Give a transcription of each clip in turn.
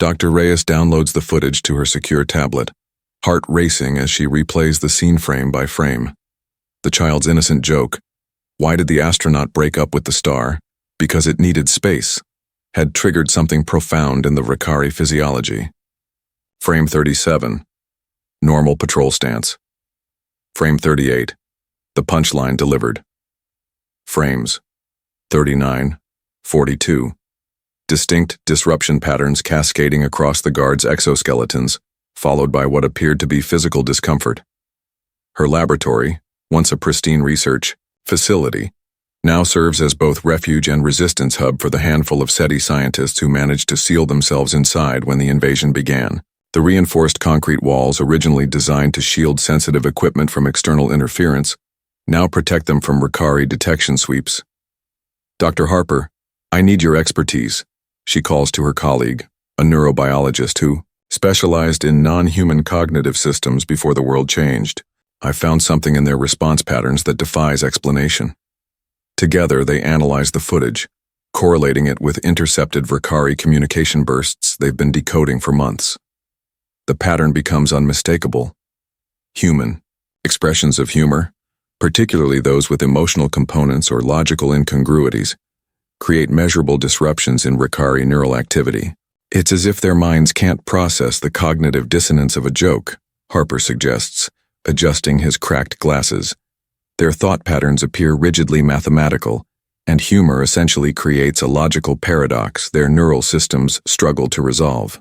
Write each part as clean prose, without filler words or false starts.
Dr. Reyes downloads the footage to her secure tablet, heart racing as she replays the scene frame by frame. The child's innocent joke, "Why did the astronaut break up with the star? Because it needed space," had triggered something profound in the Ricari physiology. Frame 37. Normal patrol stance. Frame 38. The punchline delivered. Frames 39, 42. Distinct disruption patterns cascading across the guard's exoskeletons, followed by what appeared to be physical discomfort. Her laboratory, once a pristine research facility, now serves as both refuge and resistance hub for the handful of SETI scientists who managed to seal themselves inside when the invasion began. The reinforced concrete walls, originally designed to shield sensitive equipment from external interference, now protect them from Ricari detection sweeps. "Dr. Harper, I need your expertise," she calls to her colleague, a neurobiologist who specialized in non-human cognitive systems before the world changed. "I found something in their response patterns that defies explanation." Together, they analyze the footage, correlating it with intercepted Ricari communication bursts they've been decoding for months. The pattern becomes unmistakable. Human. Expressions of humor, particularly those with emotional components or logical incongruities, create measurable disruptions in Ricari neural activity. "It's as if their minds can't process the cognitive dissonance of a joke," Harper suggests, adjusting his cracked glasses. "Their thought patterns appear rigidly mathematical, and humor essentially creates a logical paradox their neural systems struggle to resolve."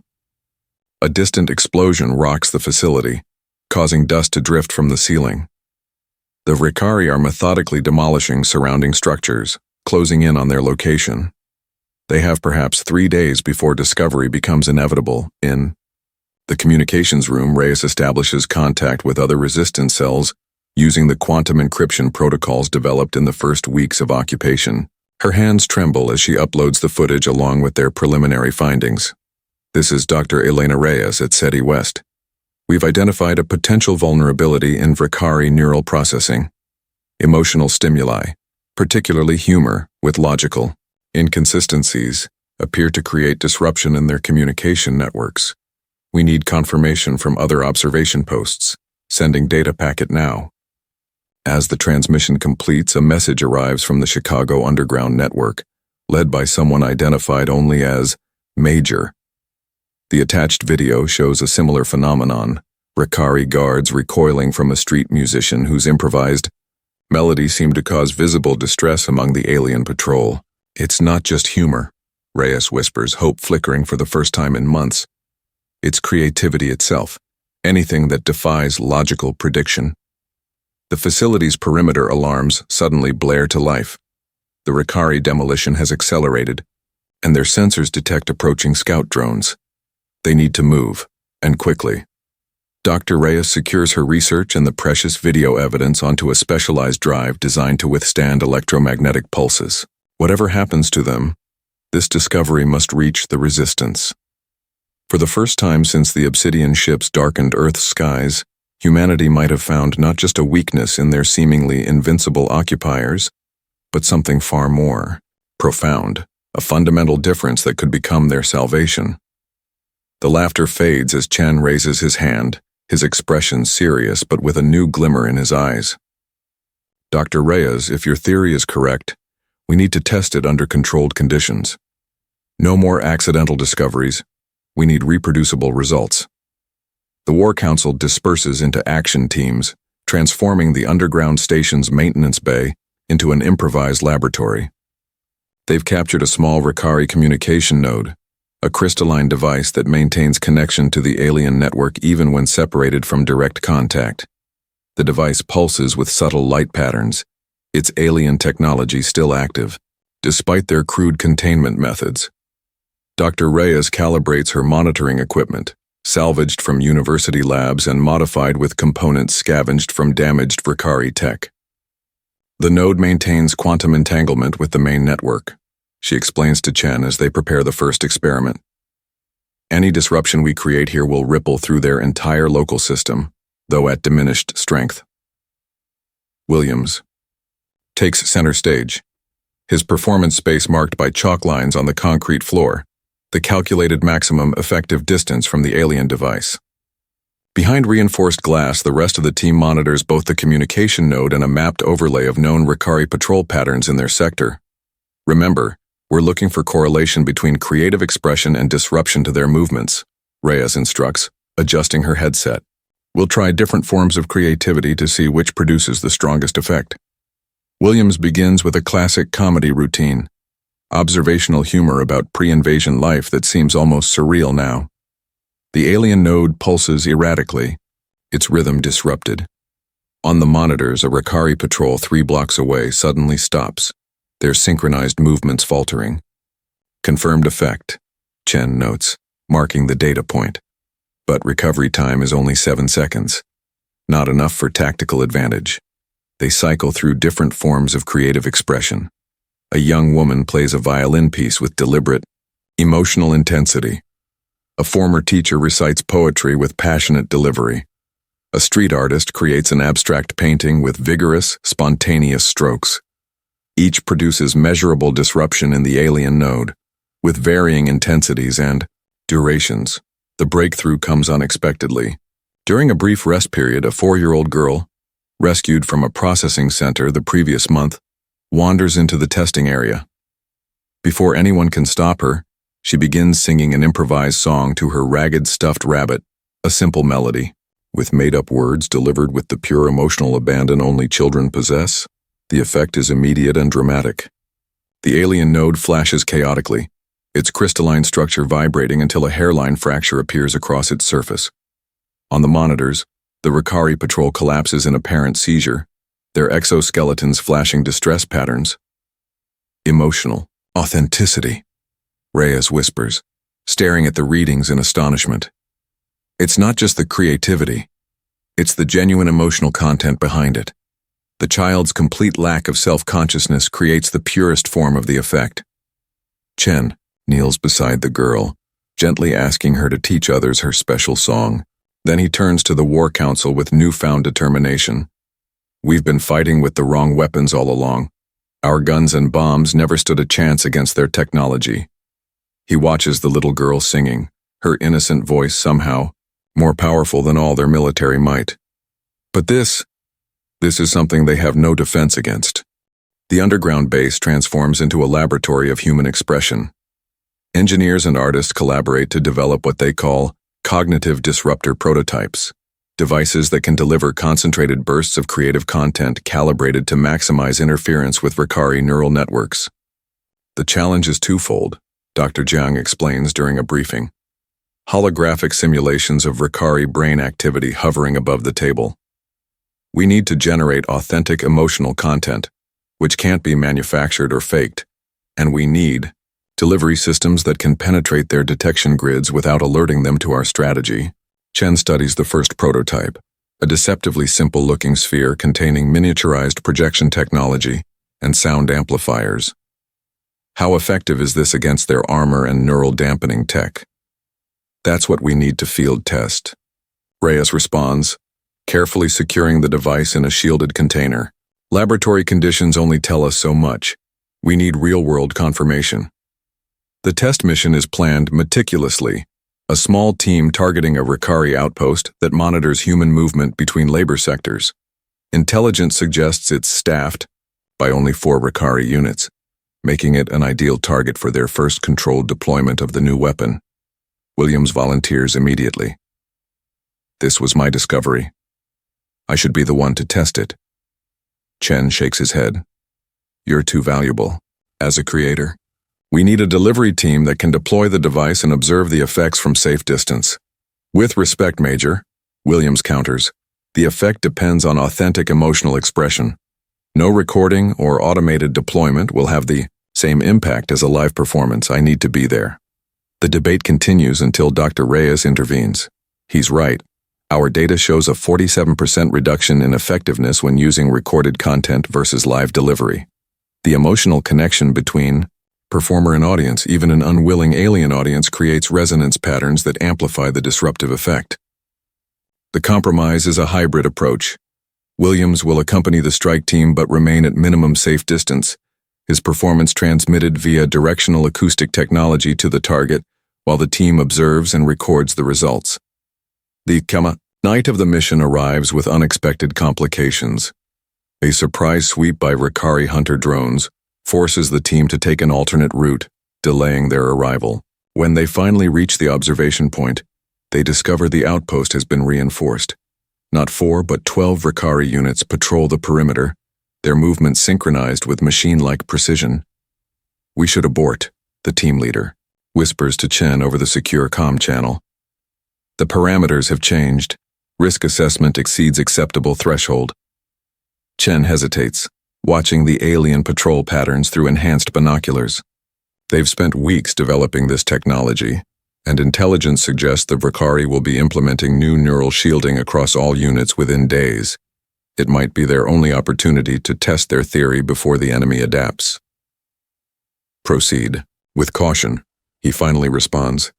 A distant explosion rocks the facility, causing dust to drift from the ceiling. The Ricari are methodically demolishing surrounding structures, closing in on their location. They have perhaps 3 days before discovery becomes inevitable. In the communications room, Reyes establishes contact with other resistance cells using the quantum encryption protocols developed in the first weeks of occupation. Her hands tremble as she uploads the footage along with their preliminary findings. "This is Dr. Elena Reyes at SETI West. We've identified a potential vulnerability in Ricari neural processing. Emotional stimuli, particularly humor, with logical inconsistencies, appear to create disruption in their communication networks. We need confirmation from other observation posts. Sending data packet now." As the transmission completes, a message arrives from the Chicago Underground Network, led by someone identified only as Major. The attached video shows a similar phenomenon, Ricari guards recoiling from a street musician whose improvised melody seemed to cause visible distress among the alien patrol. "It's not just humor," Reyes whispers, hope flickering for the first time in months. "It's creativity itself, anything that defies logical prediction." The facility's perimeter alarms suddenly blare to life. The Ricari demolition has accelerated, and their sensors detect approaching scout drones. They need to move, and quickly. Dr. Reyes secures her research and the precious video evidence onto a specialized drive designed to withstand electromagnetic pulses. Whatever happens to them, this discovery must reach the resistance. For the first time since the Obsidian ships darkened Earth's skies, humanity might have found not just a weakness in their seemingly invincible occupiers, but something far more profound, a fundamental difference that could become their salvation. The laughter fades as Chen raises his hand, his expression serious but with a new glimmer in his eyes. "Dr. Reyes, if your theory is correct, we need to test it under controlled conditions. No more accidental discoveries. We need reproducible results." The War Council disperses into action teams, transforming the underground station's maintenance bay into an improvised laboratory. They've captured a small Ricari communication node, a crystalline device that maintains connection to the alien network even when separated from direct contact. The device pulses with subtle light patterns, its alien technology still active, despite their crude containment methods. Dr. Reyes calibrates her monitoring equipment, salvaged from university labs and modified with components scavenged from damaged Ricari tech. The node maintains quantum entanglement with the main network, she explains to Chen as they prepare the first experiment. Any disruption we create here will ripple through their entire local system, though at diminished strength. Williams takes center stage, his performance space marked by chalk lines on the concrete floor, the calculated maximum effective distance from the alien device. Behind reinforced glass, the rest of the team monitors both the communication node and a mapped overlay of known Ricari patrol patterns in their sector. Remember, we're looking for correlation between creative expression and disruption to their movements, Reyes instructs, adjusting her headset. We'll try different forms of creativity to see which produces the strongest effect. Williams begins with a classic comedy routine, observational humor about pre-invasion life that seems almost surreal now. The alien node pulses erratically, its rhythm disrupted. On the monitors, a Ricari patrol 3 blocks away suddenly stops, their synchronized movements faltering. Confirmed effect, Chen notes, marking the data point. But recovery time is only 7 seconds. Not enough for tactical advantage. They cycle through different forms of creative expression. A young woman plays a violin piece with deliberate, emotional intensity. A former teacher recites poetry with passionate delivery. A street artist creates an abstract painting with vigorous, spontaneous strokes. Each produces measurable disruption in the alien node, with varying intensities and durations. The breakthrough comes unexpectedly. During a brief rest period, a 4-year-old girl, rescued from a processing center the previous month, wanders into the testing area. Before anyone can stop her, she begins singing an improvised song to her ragged stuffed rabbit, a simple melody. With made-up words delivered with the pure emotional abandon only children possess, the effect is immediate and dramatic. The alien node flashes chaotically, its crystalline structure vibrating until a hairline fracture appears across its surface. On the monitors, the Ricari patrol collapses in apparent seizure, their exoskeletons flashing distress patterns. Emotional authenticity, Reyes whispers, staring at the readings in astonishment. It's not just the creativity, it's the genuine emotional content behind it. The child's complete lack of self-consciousness creates the purest form of the effect. Chen kneels beside the girl, gently asking her to teach others her special song. Then he turns to the War Council with newfound determination. We've been fighting with the wrong weapons all along. Our guns and bombs never stood a chance against their technology. He watches the little girl singing, her innocent voice somehow more powerful than all their military might. But this is something they have no defense against. The underground base transforms into a laboratory of human expression. Engineers and artists collaborate to develop what they call cognitive disruptor prototypes, devices that can deliver concentrated bursts of creative content calibrated to maximize interference with Ricari neural networks. The challenge is twofold, Dr. Jiang explains during a briefing. Holographic simulations of Ricari brain activity hovering above the table. We need to generate authentic emotional content, which can't be manufactured or faked, and we need delivery systems that can penetrate their detection grids without alerting them to our strategy. Chen studies the first prototype, a deceptively simple-looking sphere containing miniaturized projection technology and sound amplifiers. How effective is this against their armor and neural dampening tech? That's what we need to field test. Reyes responds, carefully securing the device in a shielded container. Laboratory conditions only tell us so much. We need real-world confirmation. The test mission is planned meticulously, a small team targeting a Ricari outpost that monitors human movement between labor sectors. Intelligence suggests it's staffed by only 4 Ricari units, making it an ideal target for their first controlled deployment of the new weapon. Williams volunteers immediately. This was my discovery. I should be the one to test it. Chen shakes his head. You're too valuable. As a creator, we need a delivery team that can deploy the device and observe the effects from safe distance. With respect, Major, Williams counters, the effect depends on authentic emotional expression. No recording or automated deployment will have the same impact as a live performance. I need to be there. The debate continues until Dr. Reyes intervenes. He's right. Our data shows a 47% reduction in effectiveness when using recorded content versus live delivery. The emotional connection between performer and audience, even an unwilling alien audience, creates resonance patterns that amplify the disruptive effect. The compromise is a hybrid approach. Williams will accompany the strike team but remain at minimum safe distance, his performance transmitted via directional acoustic technology to the target while the team observes and records the results. The night of the mission arrives with unexpected complications. A surprise sweep by Ricari hunter drones forces the team to take an alternate route, delaying their arrival. When they finally reach the observation point, they discover the outpost has been reinforced. Not 4 but 12 Ricari units patrol the perimeter, their movements synchronized with machine-like precision. "We should abort," the team leader whispers to Chen over the secure comm channel. "The parameters have changed. Risk assessment exceeds acceptable threshold." Chen hesitates, watching the alien patrol patterns through enhanced binoculars. They've spent weeks developing this technology, and intelligence suggests the Ricari will be implementing new neural shielding across all units within days. It might be their only opportunity to test their theory before the enemy adapts. "Proceed. With caution," he finally responds.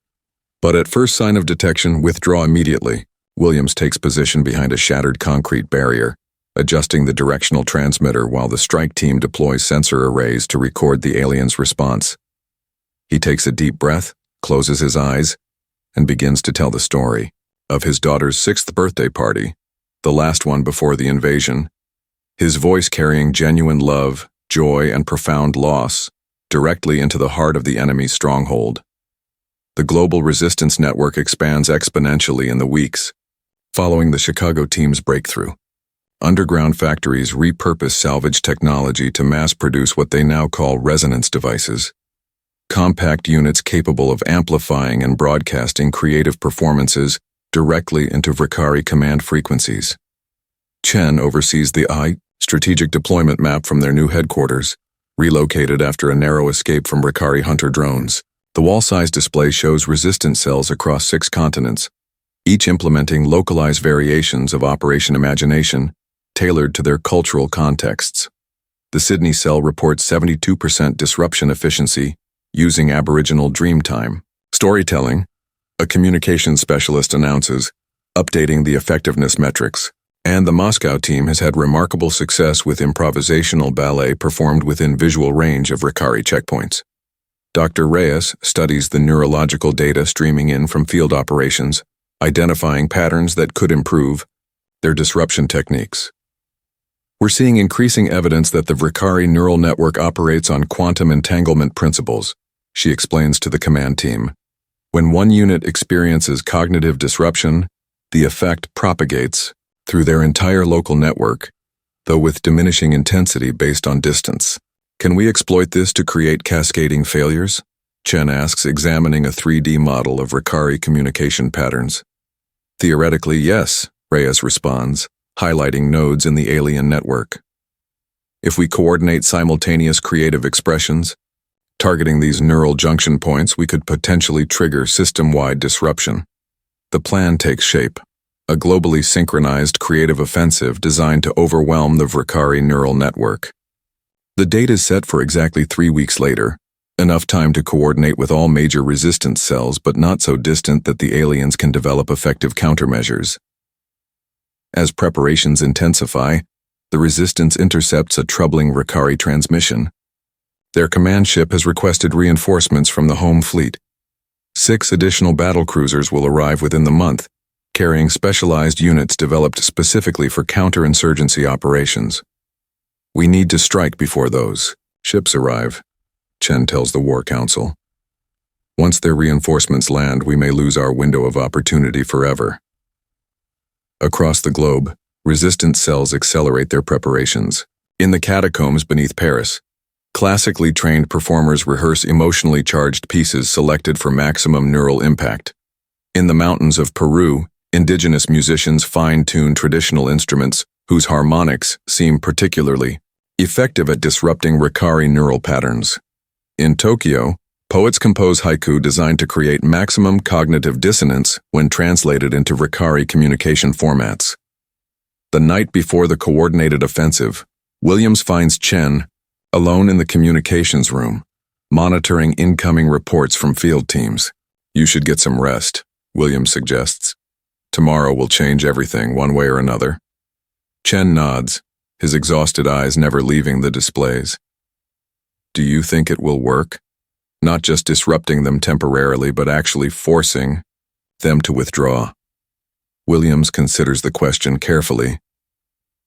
"But at first sign of detection, withdraw immediately." Williams takes position behind a shattered concrete barrier, adjusting the directional transmitter while the strike team deploys sensor arrays to record the alien's response. He takes a deep breath, closes his eyes, and begins to tell the story of his daughter's 6th birthday party, the last one before the invasion, his voice carrying genuine love, joy, and profound loss directly into the heart of the enemy's stronghold. The global resistance network expands exponentially in the weeks following the Chicago team's breakthrough. Underground factories repurpose salvage technology to mass-produce what they now call resonance devices, compact units capable of amplifying and broadcasting creative performances directly into Ricari command frequencies. Chen oversees the strategic deployment map from their new headquarters, relocated after a narrow escape from Ricari hunter drones. The wall-size display shows resistance cells across 6 continents, each implementing localized variations of Operation Imagination tailored to their cultural contexts. The Sydney cell reports 72% disruption efficiency using Aboriginal Dreamtime storytelling. A communications specialist announces, updating the effectiveness metrics, and the Moscow team has had remarkable success with improvisational ballet performed within visual range of Ricari checkpoints. Dr. Reyes studies the neurological data streaming in from field operations, identifying patterns that could improve their disruption techniques. "We're seeing increasing evidence that the Ricari neural network operates on quantum entanglement principles," she explains to the command team. "When one unit experiences cognitive disruption, the effect propagates through their entire local network, though with diminishing intensity based on distance. Can we exploit this to create cascading failures?" Chen asks, examining a 3D model of Ricari communication patterns. "Theoretically, yes," Reyes responds, highlighting nodes in the alien network. "If we coordinate simultaneous creative expressions, targeting these neural junction points, we could potentially trigger system-wide disruption." The plan takes shape, a globally synchronized creative offensive designed to overwhelm the Ricari neural network. The date is set for exactly 3 weeks later, enough time to coordinate with all major resistance cells but not so distant that the aliens can develop effective countermeasures. As preparations intensify, the resistance intercepts a troubling Ricari transmission. Their command ship has requested reinforcements from the home fleet. 6 additional battlecruisers will arrive within the month, carrying specialized units developed specifically for counterinsurgency operations. "We need to strike before those ships arrive," Chen tells the War Council. "Once their reinforcements land, we may lose our window of opportunity forever." Across the globe, resistance cells accelerate their preparations. In the catacombs beneath Paris, classically trained performers rehearse emotionally charged pieces selected for maximum neural impact. In the mountains of Peru, indigenous musicians fine-tune traditional instruments whose harmonics seem particularly effective at disrupting Ricari neural patterns. In Tokyo, poets compose haiku designed to create maximum cognitive dissonance when translated into Ricari communication formats. The night before the coordinated offensive, Williams finds Chen alone in the communications room, monitoring incoming reports from field teams. "You should get some rest," Williams suggests. "Tomorrow will change everything one way or another." Chen nods, his exhausted eyes never leaving the displays. "Do you think it will work?" not just disrupting them temporarily but actually forcing them to withdraw. Williams considers the question carefully.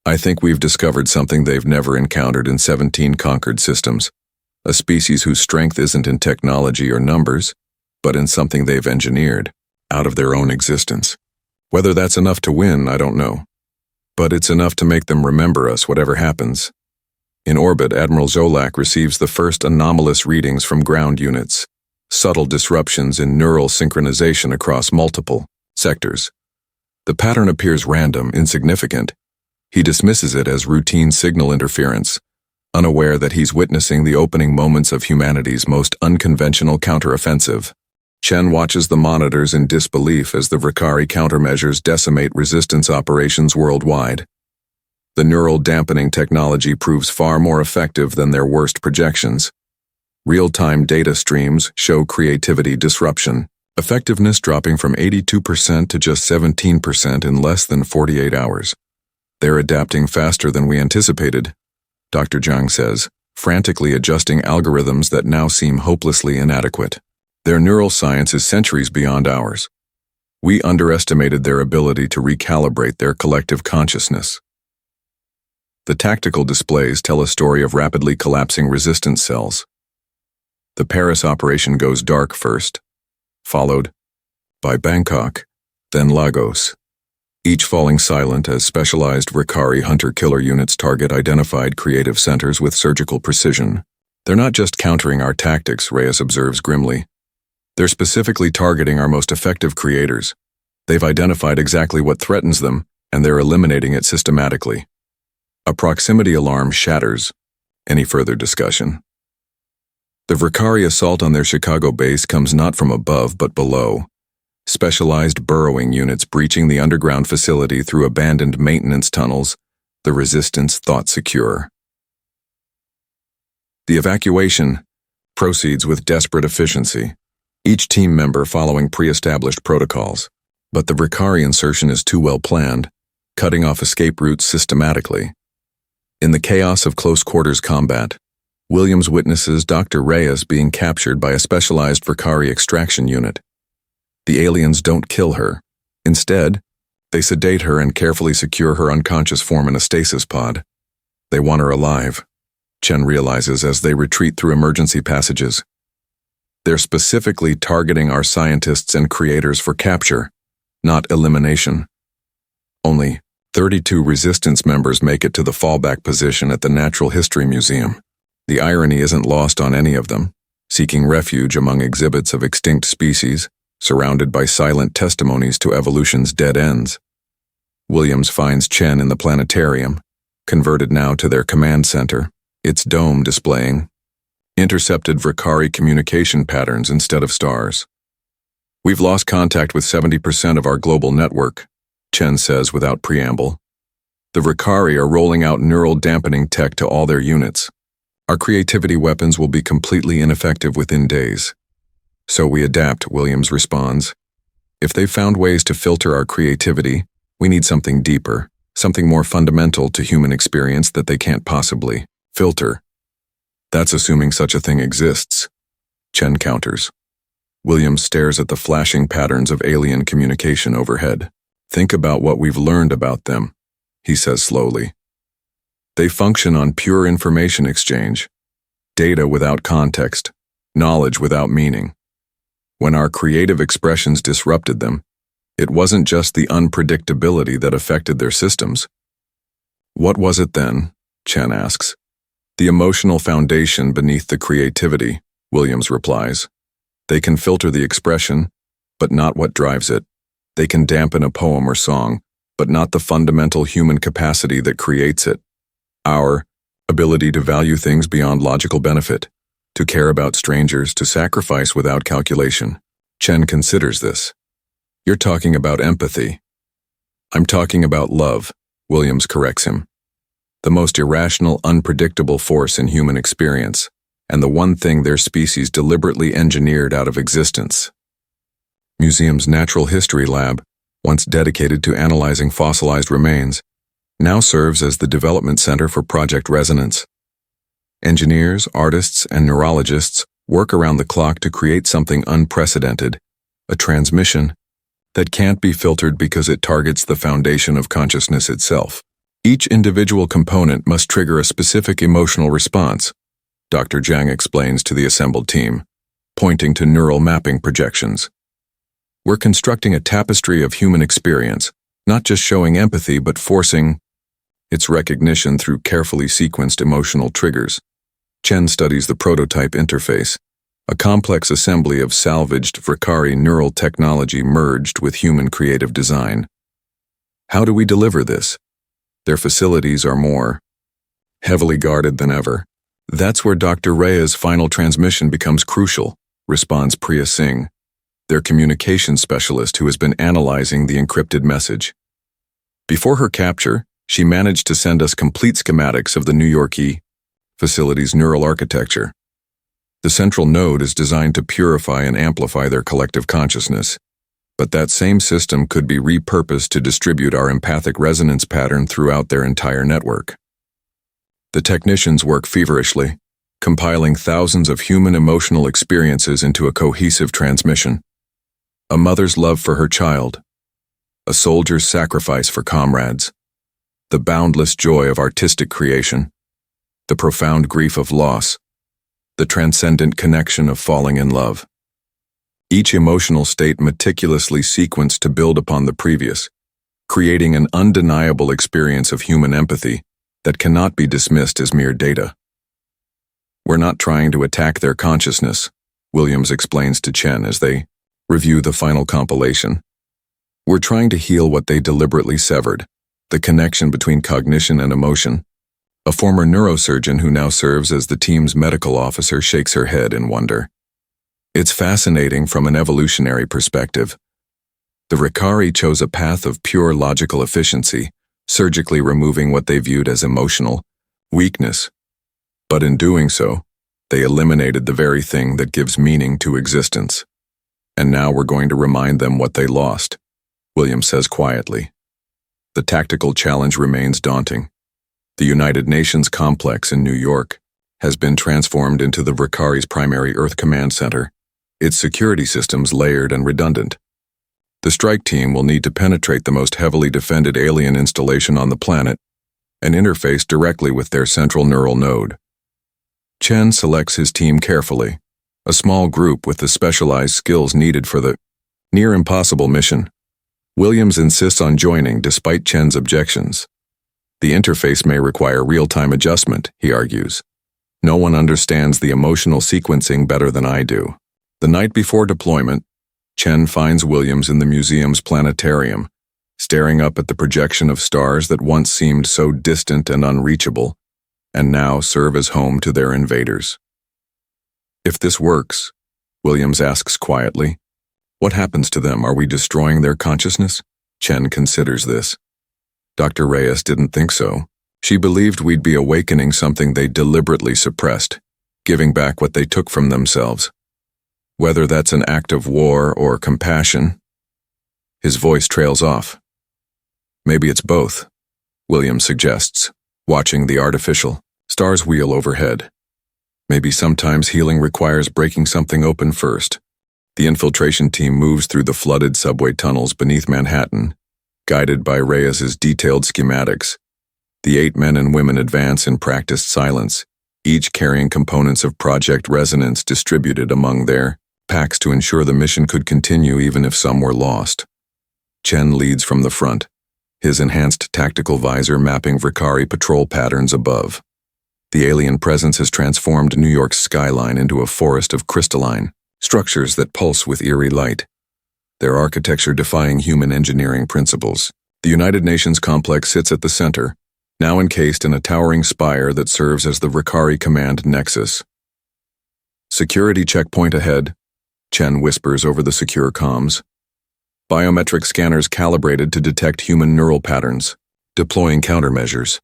I think we've discovered something they've never encountered in 17 conquered systems, a species whose strength isn't in technology or numbers, but in something they've engineered out of their own existence. Whether that's enough to win, I don't know. But it's enough to make them remember us, whatever happens. In orbit, Admiral Zolak receives the first anomalous readings from ground units, subtle disruptions in neural synchronization across multiple sectors. The pattern appears random, insignificant. He dismisses it as routine signal interference, unaware that he's witnessing the opening moments of humanity's most unconventional counteroffensive. Chen watches the monitors in disbelief as the Vakari countermeasures decimate resistance operations worldwide. The neural dampening technology proves far more effective than their worst projections. Real-time data streams show creativity disruption, effectiveness dropping from 82% to just 17% in less than 48 hours. They're adapting faster than we anticipated, Dr. Zhang says, frantically adjusting algorithms that now seem hopelessly inadequate. Their neural science is centuries beyond ours. We underestimated their ability to recalibrate their collective consciousness. The tactical displays tell a story of rapidly collapsing resistance cells. The Paris operation goes dark first, followed by Bangkok, then Lagos, each falling silent as specialized Vakari hunter-killer units target identified creative centers with surgical precision. They're not just countering our tactics, Reyes observes grimly. They're specifically targeting our most effective creators. They've identified exactly what threatens them, and they're eliminating it systematically. A proximity alarm shatters any further discussion. The Vakari assault on their Chicago base comes not from above but below. Specialized burrowing units breaching the underground facility through abandoned maintenance tunnels, the resistance thought secure. The evacuation proceeds with desperate efficiency, each team member following pre-established protocols. But the Vakari insertion is too well planned, cutting off escape routes systematically. In the chaos of close-quarters combat, Williams witnesses Dr. Reyes being captured by a specialized Vakari extraction unit. The aliens don't kill her. Instead, they sedate her and carefully secure her unconscious form in a stasis pod. They want her alive, Chen realizes as they retreat through emergency passages. They're specifically targeting our scientists and creators for capture, not elimination. Only 32 resistance members make it to the fallback position at the Natural History Museum. The irony isn't lost on any of them, seeking refuge among exhibits of extinct species, surrounded by silent testimonies to evolution's dead ends. Williams finds Chen in the planetarium, converted now to their command center, its dome displaying intercepted Vakari communication patterns instead of stars. We've lost contact with 70% of our global network, Chen says without preamble. The Vakari are rolling out neural dampening tech to all their units. Our creativity weapons will be completely ineffective within days. So we adapt, Williams responds. If they've found ways to filter our creativity, we need something deeper, something more fundamental to human experience that they can't possibly filter. That's assuming such a thing exists, Chen counters. Williams stares at the flashing patterns of alien communication overhead. Think about what we've learned about them, he says slowly. They function on pure information exchange, data without context, knowledge without meaning. When our creative expressions disrupted them, it wasn't just the unpredictability that affected their systems. What was it then? Chen asks. The emotional foundation beneath the creativity, Williams replies. They can filter the expression, but not what drives it. They can dampen a poem or song, but not the fundamental human capacity that creates it. Our ability to value things beyond logical benefit, to care about strangers, to sacrifice without calculation. Chen considers this. You're talking about empathy. I'm talking about love, Williams corrects him. The most irrational, unpredictable force in human experience, and the one thing their species deliberately engineered out of existence. Museum's Natural History Lab, once dedicated to analyzing fossilized remains, now serves as the development center for Project Resonance. Engineers, artists, and neurologists work around the clock to create something unprecedented, a transmission that can't be filtered because it targets the foundation of consciousness itself. Each individual component must trigger a specific emotional response, Dr. Zhang explains to the assembled team, pointing to neural mapping projections. We're constructing a tapestry of human experience, not just showing empathy but forcing its recognition through carefully sequenced emotional triggers. Chen studies the prototype interface, a complex assembly of salvaged Vakari neural technology merged with human creative design. How do we deliver this? Their facilities are more heavily guarded than ever. That's where Dr. Raya's final transmission becomes crucial, responds Priya Singh, their communications specialist who has been analyzing the encrypted message. Before her capture, she managed to send us complete schematics of the New York facility's neural architecture. The central node is designed to purify and amplify their collective consciousness, but that same system could be repurposed to distribute our empathic resonance pattern throughout their entire network. The technicians work feverishly, compiling thousands of human emotional experiences into a cohesive transmission. A mother's love for her child, a soldier's sacrifice for comrades, the boundless joy of artistic creation, the profound grief of loss, the transcendent connection of falling in love. Each emotional state meticulously sequenced to build upon the previous, creating an undeniable experience of human empathy that cannot be dismissed as mere data. We're not trying to attack their consciousness, Williams explains to Chen as they review the final compilation. We're trying to heal what they deliberately severed, the connection between cognition and emotion. A former neurosurgeon who now serves as the team's medical officer shakes her head in wonder. It's fascinating from an evolutionary perspective. The Vakari chose a path of pure logical efficiency, surgically removing what they viewed as emotional weakness. But in doing so, they eliminated the very thing that gives meaning to existence. And now we're going to remind them what they lost, Williams says quietly. The tactical challenge remains daunting. The United Nations complex in New York has been transformed into the Vakari's primary Earth command center, its security systems layered and redundant. The strike team will need to penetrate the most heavily defended alien installation on the planet and interface directly with their central neural node. Chen selects his team carefully, a small group with the specialized skills needed for the near-impossible mission. Williams insists on joining despite Chen's objections. The interface may require real-time adjustment, he argues. No one understands the emotional sequencing better than I do. The night before deployment, Chen finds Williams in the museum's planetarium, staring up at the projection of stars that once seemed so distant and unreachable, and now serve as home to their invaders. If this works, Williams asks quietly, what happens to them? Are we destroying their consciousness? Chen considers this. Dr. Reyes didn't think so. She believed we'd be awakening something they deliberately suppressed, giving back what they took from themselves. Whether that's an act of war or compassion. His voice trails off. Maybe it's both, Williams suggests, watching the artificial stars wheel overhead. Maybe sometimes healing requires breaking something open first. The infiltration team moves through the flooded subway tunnels beneath Manhattan, guided by Reyes's detailed schematics. The 8 men and women advance in practiced silence, each carrying components of Project Resonance distributed among their packs to ensure the mission could continue even if some were lost. Chen leads from the front, his enhanced tactical visor mapping Vakari patrol patterns above. The alien presence has transformed New York's skyline into a forest of crystalline structures that pulse with eerie light, their architecture defying human engineering principles. The United Nations complex sits at the center, now encased in a towering spire that serves as the Vakari command nexus. Security checkpoint ahead, Chen whispers over the secure comms. Biometric scanners calibrated to detect human neural patterns, deploying countermeasures.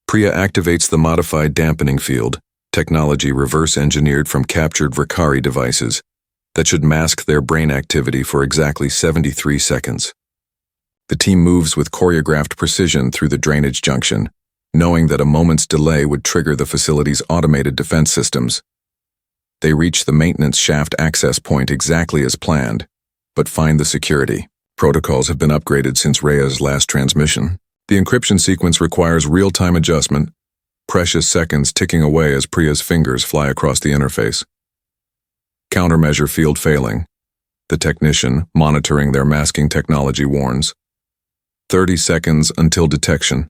Priya activates the modified dampening field, technology reverse-engineered from captured Vakari devices, that should mask their brain activity for exactly 73 seconds. The team moves with choreographed precision through the drainage junction, knowing that a moment's delay would trigger the facility's automated defense systems. They reach the maintenance shaft access point exactly as planned, but find the security. Protocols have been upgraded since Rhea's last transmission. The encryption sequence requires real-time adjustment, precious seconds ticking away as Priya's fingers fly across the interface. Countermeasure field failing. The technician, monitoring their masking technology, warns. 30 seconds until detection.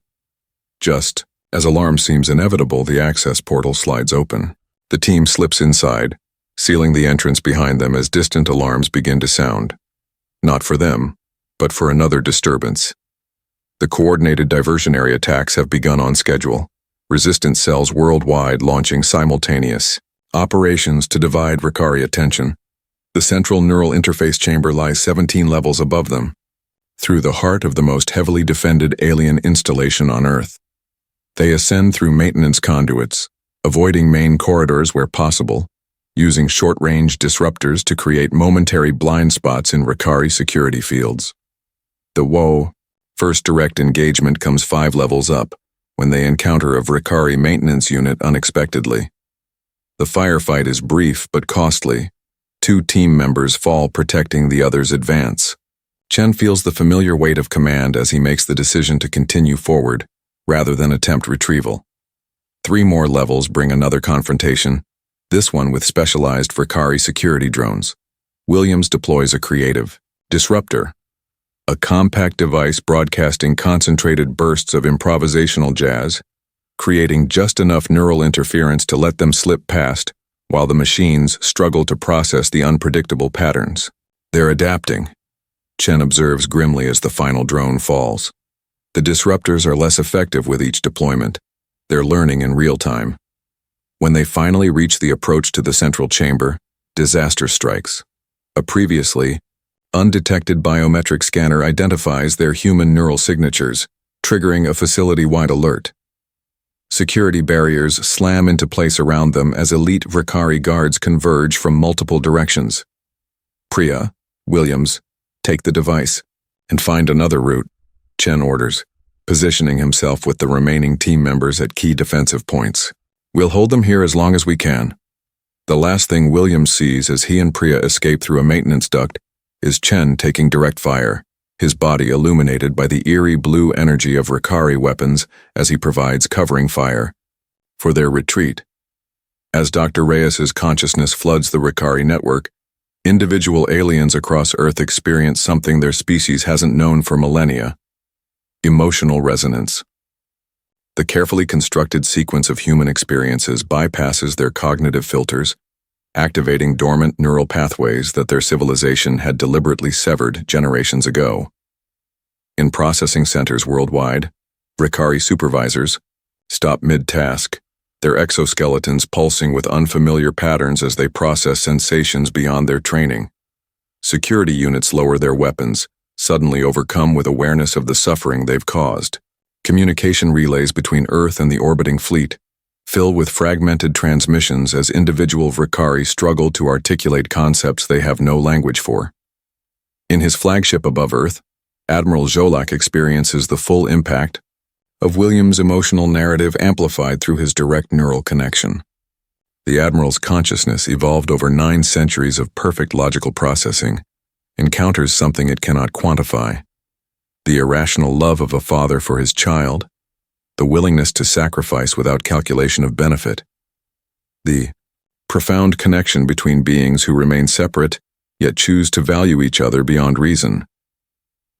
Just as alarm seems inevitable, the access portal slides open. The team slips inside, sealing the entrance behind them as distant alarms begin to sound. Not for them, but for another disturbance. The coordinated diversionary attacks have begun on schedule. Resistance cells worldwide launching simultaneous operations to divide Ricari attention. The central neural interface chamber lies 17 levels above them, through the heart of the most heavily defended alien installation on Earth. They ascend through maintenance conduits, avoiding main corridors where possible, using short-range disruptors to create momentary blind spots in Ricari security fields. The first direct engagement comes 5 levels up, when they encounter a Ricari maintenance unit unexpectedly. The firefight is brief but costly. 2 team members fall protecting the other's advance. Chen feels the familiar weight of command as he makes the decision to continue forward, rather than attempt retrieval. 3 more levels bring another confrontation, this one with specialized Ricari security drones. Williams deploys a creative disruptor, a compact device broadcasting concentrated bursts of improvisational jazz, creating just enough neural interference to let them slip past, while the machines struggle to process the unpredictable patterns. They're adapting, Chen observes grimly as the final drone falls. The disruptors are less effective with each deployment. They're learning in real time. When they finally reach the approach to the central chamber, disaster strikes. A previously undetected biometric scanner identifies their human neural signatures, triggering a facility-wide alert. Security barriers slam into place around them as elite Ricari guards converge from multiple directions. Priya, Williams, take the device and find another route, Chen orders, positioning himself with the remaining team members at key defensive points. We'll hold them here as long as we can. The last thing Williams sees as he and Priya escape through a maintenance duct is Chen taking direct fire, his body illuminated by the eerie blue energy of Ricari weapons as he provides covering fire for their retreat. As Dr. Reyes's consciousness floods the Ricari network, individual aliens across Earth experience something their species hasn't known for millennia: emotional resonance. The carefully constructed sequence of human experiences bypasses their cognitive filters, activating dormant neural pathways that their civilization had deliberately severed generations ago. In processing centers worldwide, Ricari supervisors stop mid-task, their exoskeletons pulsing with unfamiliar patterns as they process sensations beyond their training. Security units lower their weapons, suddenly overcome with awareness of the suffering they've caused. Communication relays between Earth and the orbiting fleet fill with fragmented transmissions as individual Ricari struggle to articulate concepts they have no language for. In his flagship above Earth, Admiral Zolak experiences the full impact of Williams' emotional narrative amplified through his direct neural connection. The Admiral's consciousness, evolved over 9 centuries of perfect logical processing, encounters something it cannot quantify: the irrational love of a father for his child, the willingness to sacrifice without calculation of benefit, the profound connection between beings who remain separate yet choose to value each other beyond reason.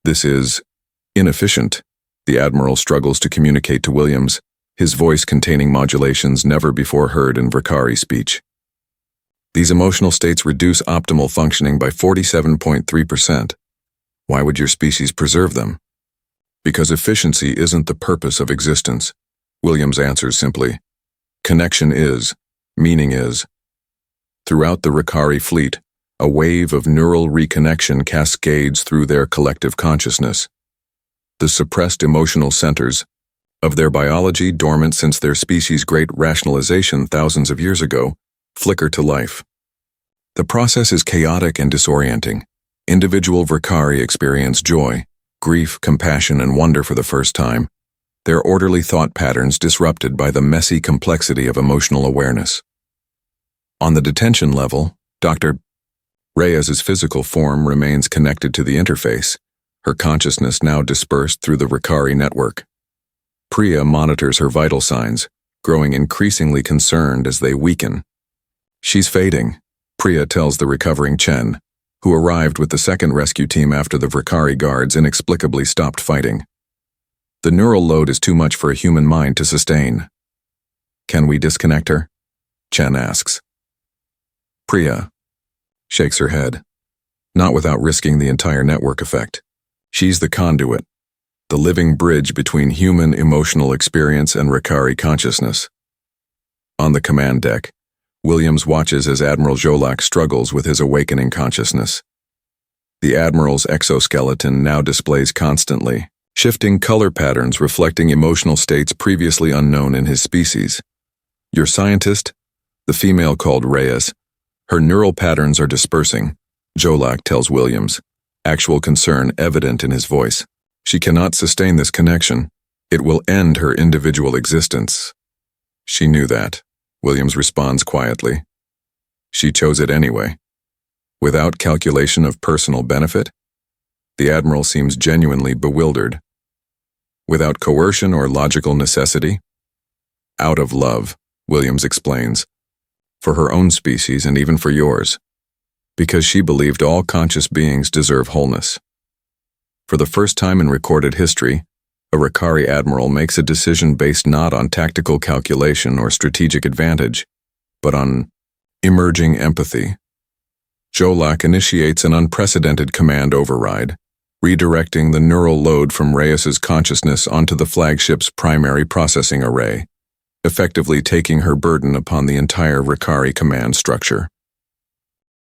This is inefficient, the Admiral struggles to communicate to Williams, his voice containing modulations never before heard in Ricari speech. These emotional states reduce optimal functioning by 47.3%. Why would your species preserve them? Because efficiency isn't the purpose of existence, Williams answers simply. Connection is, meaning is. Throughout the Ricari fleet, a wave of neural reconnection cascades through their collective consciousness. The suppressed emotional centers of their biology, dormant since their species' great rationalization thousands of years ago, flicker to life. The process is chaotic and disorienting. Individual Ricari experience joy, grief, compassion, and wonder for the first time, their orderly thought patterns disrupted by the messy complexity of emotional awareness. On the detention level, Dr. Reyes's physical form remains connected to the interface, her consciousness now dispersed through the Ricari network. Priya monitors her vital signs, growing increasingly concerned as they weaken. She's fading, Priya tells the recovering Chen, who arrived with the second rescue team after the Ricari guards inexplicably stopped fighting. The neural load is too much for a human mind to sustain. Can we disconnect her? Chen asks. Priya shakes her head, not without risking the entire network effect. She's the conduit, the living bridge between human emotional experience and Ricari consciousness. On the command deck, Williams watches as Admiral Jolak struggles with his awakening consciousness. The Admiral's exoskeleton now displays constantly, shifting color patterns reflecting emotional states previously unknown in his species. Your scientist, the female called Reyes, her neural patterns are dispersing, Jolak tells Williams, actual concern evident in his voice. She cannot sustain this connection. It will end her individual existence. She knew that, Williams responds quietly. She chose it anyway. Without calculation of personal benefit? The Admiral seems genuinely bewildered. Without coercion or logical necessity? Out of love, Williams explains. For her own species and even for yours. Because she believed all conscious beings deserve wholeness. For the first time in recorded history, a Ricari admiral makes a decision based not on tactical calculation or strategic advantage, but on emerging empathy. Jolak initiates an unprecedented command override, redirecting the neural load from Reyes's consciousness onto the flagship's primary processing array, effectively taking her burden upon the entire Ricari command structure.